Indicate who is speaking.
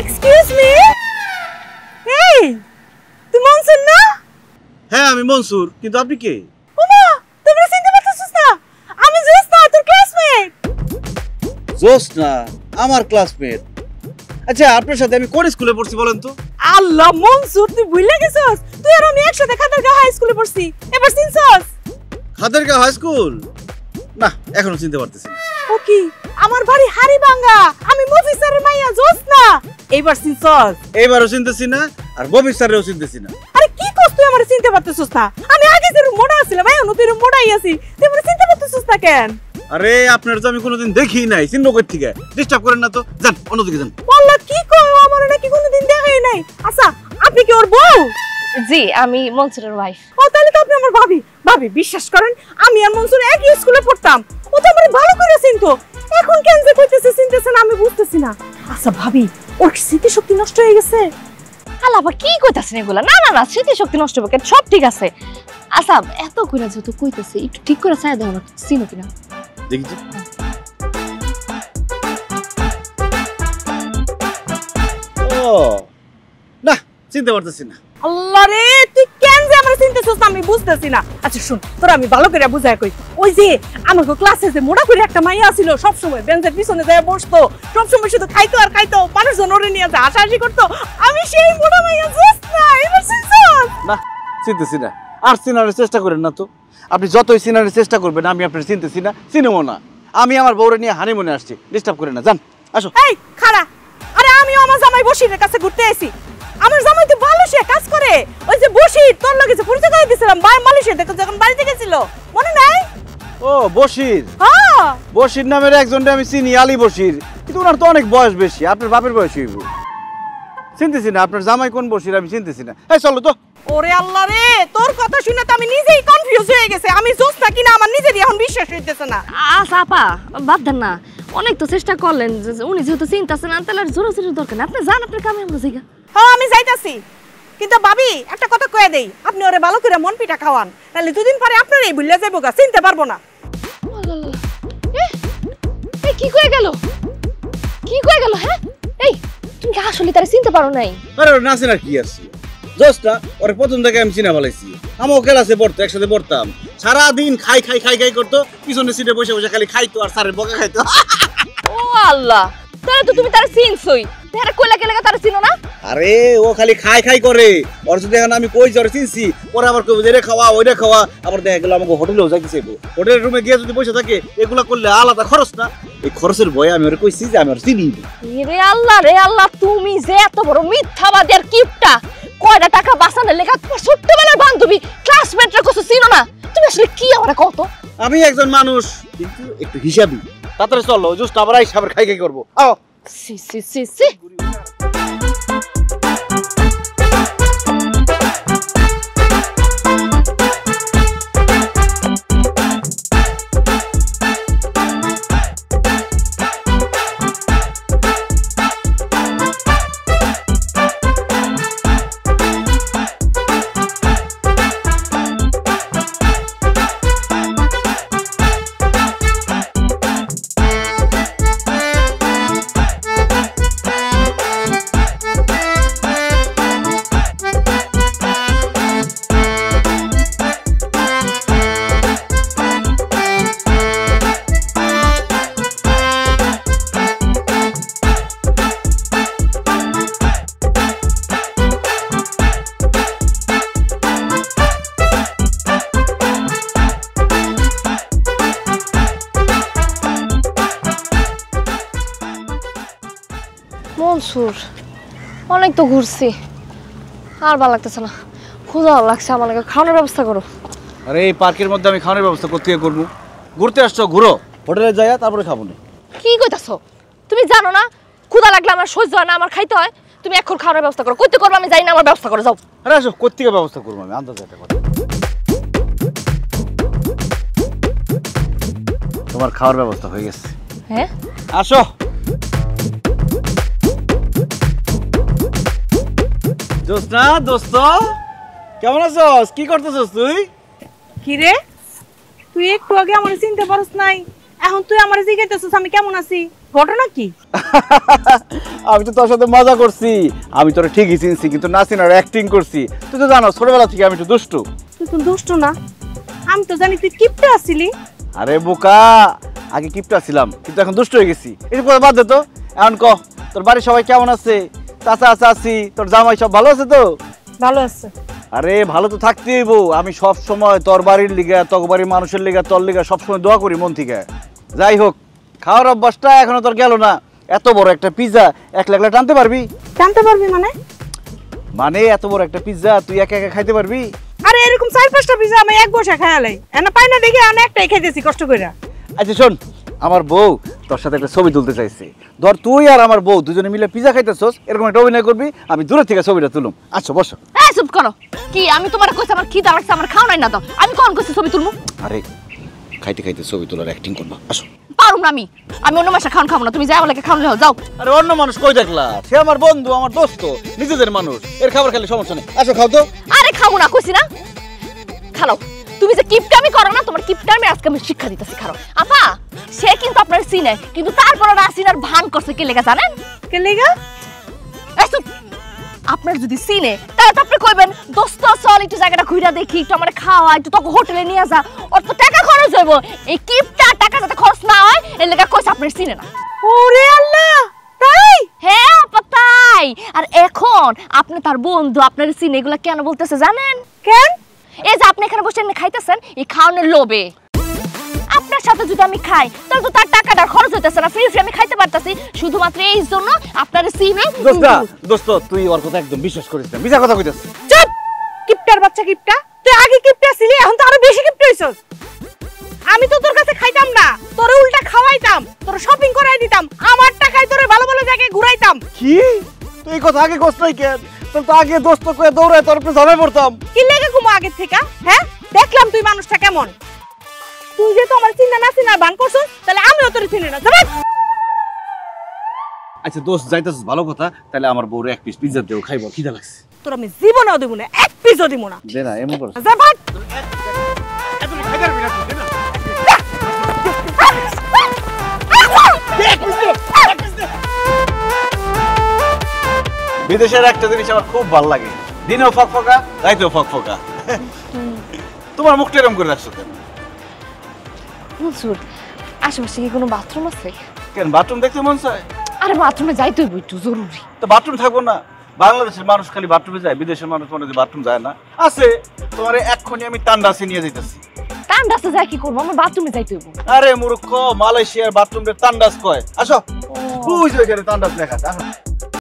Speaker 1: Excuse me, এই তুমি মনসুর না?
Speaker 2: হ্যাঁ আমি মনসুর, কিন্তু আপনি কে?
Speaker 1: ওমা, তোমরা চিনতে পারতেছস না? আমি জোসনা, তোর ক্লাসমেট।
Speaker 2: জোসনা আমার ক্লাসমেট? আচ্ছা আপনার সাথে আমি কোন স্কুলে পড়ছি বলেন তো?
Speaker 1: আল্লাহ মনসুর, তুই ভুলে গেছস? তুই আর আমি একসাথে খাতারগাঁও হাই স্কুলে পড়ছি, এবার চিনছস?
Speaker 2: খাতারগাঁও হাই স্কুল? না এখনো চিনতে পারতেছি না।
Speaker 1: ও কি, আমার বাড়ি হাড়িভাঙ্গা, আমি মফিসারের মাইয়া জোসনা। এইবার চিনছস?
Speaker 2: এইবারও চিনতেছি না, আর ববির স্যারেও চিনতেছি না।
Speaker 1: আরে কি কস, তুই আমারে চিনতে পারতেছস না? আমি আগে যেরকম মোটা ছিলাম, এখন তুই মোটাই আছিস, তুই আমারে চিনতে পারতেছস না কেন?
Speaker 2: আরে আপনার তো আমি কোনোদিন দেখিই নাই, চিনব কই থেকে? ডিস্টার্ব করেন না তো, যান অন্যদিকে যান।
Speaker 1: আল্লাহ কি কয়, আমারে নাকি কোনোদিন দেখাই নাই। আচ্ছা আপনি কি ওর বউ?
Speaker 3: জি, আমি মনসুরের ওয়াইফ।
Speaker 1: ও তাহলে তো আপনি আমার ভাবি। ভাবি বিশ্বাস করেন, আমি আর মনসুর একই স্কুলে পড়তাম, ও তো আমারে ভালো করে চিনতো। এখন কেন যে কইতেছে চিনতেছে না আমি বুঝতেছি না। আচ্ছা ভাবি, ওর স্মৃতি শক্তি নষ্ট হয়ে গেছে?
Speaker 3: আল্লাহ আবার কি কইতাছেন এগুলা? না না না, স্মৃতি শক্তি নষ্ট হবে কেন? সব ঠিক আছে। আচ্ছা এত কইরা যেহেতু কইতেছে, একটু ঠিক করে চাই দাও না, চিনো কিনা
Speaker 2: দেখি তো। ও না, চিনতে পারতেছি না।
Speaker 1: আল্লাহ রে, তুই কেন যে আমারে চিনতেছস না আমি বুঝতেছি না। আচ্ছা শুন, তোর আমি ভালো করে বুঝাই কই। ওই যে আমাগো ক্লাসে যে মোটা করে একটা মাইয়া ছিল, সব সময় বেঞ্চের পিছনে যায় বসতো, সব সময় শুধু খাইতো আর খাইতো, মানুষজন ওরে নিয়ে যা হাসাহাসি করতো, আমি সেই মোটা মাইয়া জোসনা। এবার চিনছস?
Speaker 2: না চিনতেছি না, আর চিনার চেষ্টা করেন না তো। আপনি যতই চিনার চেষ্টা করবেন আমি আপনার চিনতেছি না, চিনবো না। আমি আমার বউরে নিয়ে হানিমুনে আসছি, ডিস্টার্ব করেন না, যান আসো।
Speaker 1: এই খাড়া, আরে আমিও আমার জামাই বশিরের কাছে ঘুরতে আইছি। আমার জামাই তো মালয়েশিয়া কাজ করে, ওই যে বশির তোর লাগে যে পরিচয় করে দিছিলাম ভাই, মালয়েশিয়া দেখো যখন বাড়িতে গেছিল, মনে নাই?
Speaker 2: ও বশির?
Speaker 1: হ্যাঁ
Speaker 2: বশির নামের একজনকে আমি চিনি, আলী বশির, কিন্তু ওনার তো অনেক বয়স বেশি, আপনার বাপের বয়স হইব। চিনতেছি না, আপনার জামাই কোন বশির আমি চিনতেছি না। এই চলো তো।
Speaker 1: ওরে আল্লাহ রে, তোর কথা শুনে তো আমি নিজেই কনফিউজ হয়ে গেছে, আমি জোসনা কিনা আমার নিজেরই এখন বিশ্বাস হইতেছে না।
Speaker 3: আচ্ছা আপা, বাদ দেন না, অনেক তো চেষ্টা করলেন, উনি যেহেতু চিন্তাছেন না, তাহলে আর জোরাজোরির দরকার না। আপনি যান, আপনার কামে আমরা জায়গা।
Speaker 1: হ্যাঁ আমি যাইতাছি, কিন্তু ভাবি একটা কথা কয়ে দেই, আপনি ওরে ভালো করে মন পিঠা খাওয়ান, তাহলে দুদিন পরে আপনারই ভুলে যাবো গা, চিনতে পারবো না।
Speaker 3: এই কি কয়ে গেল? কি কয়ে গেল? হ্যাঁ এই তুমি কি আসলে তারা চিনতে পারো নাই?
Speaker 2: আরে না চেনার কি আছে, জোসটা ওরে প্রথম থেকে আমি চিনা ফেলাইছি। আমিও ক্লাসে পড়তো, একসাথে পড়তাম, সারাদিন খাই খাই খাই খাই করতো, পিছনে সিটে বসে বসে খালি খাইতো আর স্যারের বকা খাইতো।
Speaker 3: ও আল্লাহ, তাহলে তো তুমি তারা চিনছই, তারা কইলা কে লাগা তারা চিনো না?
Speaker 2: আরে ও খালি খাই খাই করে, ওর যদি এখন আমি কই জ্বরে চিনছি, পরে আবার কই যে রে খাওয়া ওইটা খাওয়া, আবার দেখা গেল আমাকে হোটেলেও যাইতেছে, হোটেলের রুমে গিয়ে যদি বসে থাকে, এগুলা করলে আলাদা খরচ না? এই খরচের ভয়ে আমি ওরে কইছি যে আমি ওর চিনি।
Speaker 3: রে আল্লাহ, তুমি যে এত বড় মিথ্যাবাদী আর কিপটা! কয়টা টাকা বাঁচানোর লেখা তোমার ছোট্টবেলার বান্ধবী ক্লাসমেটরা কিছু চিনো না? তুমি আসলে কি আমারে কত?
Speaker 2: আমি একজন মানুষ, কিন্তু একটু হিসাবই। তাড়াতাড়ি চলো, জুস আবার আইসা আবার খাই খাই করবো। আও
Speaker 3: সি সি সি সি। মনসুর, অনেক তো ঘুরছি, আর ভালো লাগতেছে না, ক্ষুধাও লাগছে, আমার লাগে খাওয়ানোর ব্যবস্থা করো।
Speaker 2: আরে এই পার্কের মধ্যে আমি খাওয়ানোর ব্যবস্থা করতে করবো? ঘুরতে আসছো, ঘুরো, হোটেলে যাইয়া তারপরে খাবো না।
Speaker 3: কি কইতাছো? তুমি জানো না ক্ষুধা লাগলে আমার সহ্য হয় না, আমার খাইতে হয়। তুমি এখন খাওয়ানোর ব্যবস্থা করো। কইতে করবো আমি জানি না, আমার ব্যবস্থা করে যাও।
Speaker 2: আরে আসো, কোত্থেকে ব্যবস্থা করবো আমি, আন্দাজ একটা কথা। তোমার খাওয়ার ব্যবস্থা হয়ে গেছে।
Speaker 3: হ্যাঁ
Speaker 2: আসো। জোসনা দোস্ত, কেমন আছস? কি করতেছস তুই?
Speaker 1: কি রে, তুই একটু আগে আমার চিনতে পারছ নাই, এখন তুই আমার জিজ্ঞাসা আমি কেমন আছি? ঘটনা কি?
Speaker 2: আমি তো তোর সাথে মজা করছি, আমি তোর ঠিকই চিনছি, কিন্তু না চিনার অ্যাক্টিং করছি। তুই তো জানো ছোটবেলা থেকে আমি একটু দুষ্টু।
Speaker 1: তুই তো দুষ্ট না, আমি তো জানি তুই কিপটা আসিলি।
Speaker 2: আরে বোকা, আগে কিপটা ছিলাম কিন্তু এখন দুষ্ট হয়ে গেছি। এটা করে বাদ দে তো। এখন ক, তোর বাড়ির সবাই কেমন আছে? চাচা চাচি তোর জামাই সব ভালো আছে তো?
Speaker 1: ভালো আছে।
Speaker 2: আরে ভালো তো থাকতেই হইব। আমি সব সময় তোর বাড়ির লিগা, তোর বাড়ির মানুষের লিগা, তোর লিগা সবসময় দোয়া করি মন থেকে। যাই হোক, খাওয়ার অভ্যাসটা এখনো তোর গেল না। এত বড় একটা পিৎজা একলা একলা টানতে পারবি?
Speaker 1: জানতে পারবি মানে?
Speaker 2: মানে এত বড় একটা পিৎজা তুই একা একা খাইতে পারবি?
Speaker 1: আরে এরকম 4-5টা পিজা আমি এক বসে খায়ালাই, এনা পাই না দেখে আমি একটাই খাইতেছি কষ্ট কইরা।
Speaker 2: আচ্ছা শোন, আমার বউ তোর সাথে একটা ছবি তুলতে চাইছে। ধর তুই আর আমার বউ দুজনে মিলে পিৎজা খাইতেছস, এরকম একটা অভিনয় করবি, আমি দূরে থেকে ছবিটা তুলুম। আচ্ছা বসো।
Speaker 3: এই চুপ করো। কি আমি তোমার কইছি আমার খিদা লাগছে, আমার খাও নাই না তো? আমি কোন কইছি ছবি তুলমু?
Speaker 2: আরে খাইতে খাইতে ছবি তোলার অ্যাক্টিং করবা, আসো।
Speaker 3: পারুম না আমি অন্য মাসে খাওন খাবো না, তুমি যাও লাগে খাওন যাও।
Speaker 2: আরে অন্য মানুষ কই দেখলা? সে আমার বন্ধু, আমার দোস্ত, নিজেদের মানুষ, এর খাবার খেলে সমস্যা নেই। আসো খাও তো।
Speaker 3: আরে খাবো না কইছি না, খাও। তুমি যে কিপটামি করো না, তোমার কিপটামি আজকে আমি শিক্ষা দিতেছি। খাও আপা, সে কিন্তু আপনার চিনে, কিন্তু তারপর না চিনার ভান করছে। কে লেগা জানেন?
Speaker 1: কে লেগা?
Speaker 3: আপনার যদি চিনে তাহলে তো আপনি কইবেন দোস্ত চল একটু জায়গাটা ঘুরে দেখি, একটু আমার খাওয়া, একটু তোকে হোটেলে নিয়ে যা। ওর তো টাকা খরচ হইব, এই কিপটা টাকা যাতে খরচ না হয় এর লেগা কইছে আপনার চিনে না।
Speaker 1: ওরে আল্লাহ, তাই?
Speaker 3: হ্যাঁ আপা তাই। আর এখন আপনি তার বন্ধু, আপনার চিনে, এগুলা কেন বলতেছে জানেন?
Speaker 1: কেন?
Speaker 3: এই যে আপনি এখানে বসে খাইতেছেন, এই খাওয়ানোর লোভে। আপনার সাথে যদি আমি খাই তাহলে তো তার টাকাটা খরচ হইতেছে না, ফ্রি ফ্রি আমি খাইতে পারতাছি। শুধুমাত্র এই জন্য আপনার চিনে।
Speaker 2: দোস্ত তুই ওর কথা একদম বিশ্বাস করিস না, মিছা কথা কইতাছ।
Speaker 1: চুপ! কিপটার বাচ্চা কিপটা, তুই আগে কিপটা ছিলি, এখন তো আরো বেশি কিপটা হইছস। আমি তো তোর কাছে খাইতাম না, তোরে উল্টা খাওয়াইতাম, তোরে শপিং করাই দিতাম, আমার টাকায় তোরে ভালো ভালো জায়গায় ঘুরাইতাম।
Speaker 2: কি তুই এই কথা আগে কস নাই কেন? তোর তো আগে দোস্ত কয়ে দৌড়ায় তোর উপরে ঝামেলা পড়তাম।
Speaker 1: কি লেগে ঘুমো আগের থেকে? হ্যাঁ, দেখলাম তুই মানুষটা কেমন। তুই যে তো আমার চিন্তা না চিনার ভান করছস, তাহলে আমিও তোরে চিনি না। যাবে।
Speaker 2: আচ্ছা দোস্ত যাইতাছিস ভালো কথা, তাহলে আমার বউরে এক পিস পিৎজা দেও, খাইবো, খিদা লাগছে।
Speaker 1: তোর আমি জীবনেও দেব না, এক পিসও দিব না।
Speaker 2: দে না, এমন করছ।
Speaker 1: যা ভাগ।
Speaker 2: বিদেশের একটা জিনিস আমার খুব ভালো লাগে, দিনেও ফকফকা রাইতেও ফকফকা। তোমার মুখটা এরকম করে রাখছো কেন?
Speaker 3: মনসুর, আশেপাশে কি কোনো বাথরুম আছে?
Speaker 2: কেন বাথরুম দেখতে মন চায়?
Speaker 3: আরে বাথরুমে যাইতে হইব একটু জরুরি।
Speaker 2: তো বাথরুম থাকবো না? বাংলাদেশের মানুষ খালি বাথরুমে যায়, বিদেশের মানুষ মনে হয় বাথরুম যায় না। আছে, তোমার এক্ষুনি আমি টান্ডাসে নিয়ে যাইতেছি।
Speaker 3: টান্ডাসে যাই কি করবো? আমার বাথরুমে যাইতে হইব।
Speaker 2: আরে মূর্খ, মালয়েশিয়ার বাথরুমে টান্ডাস কয়। আসো, বুঝ ওইখানে টান্ডাস লেখা আছে, আসো।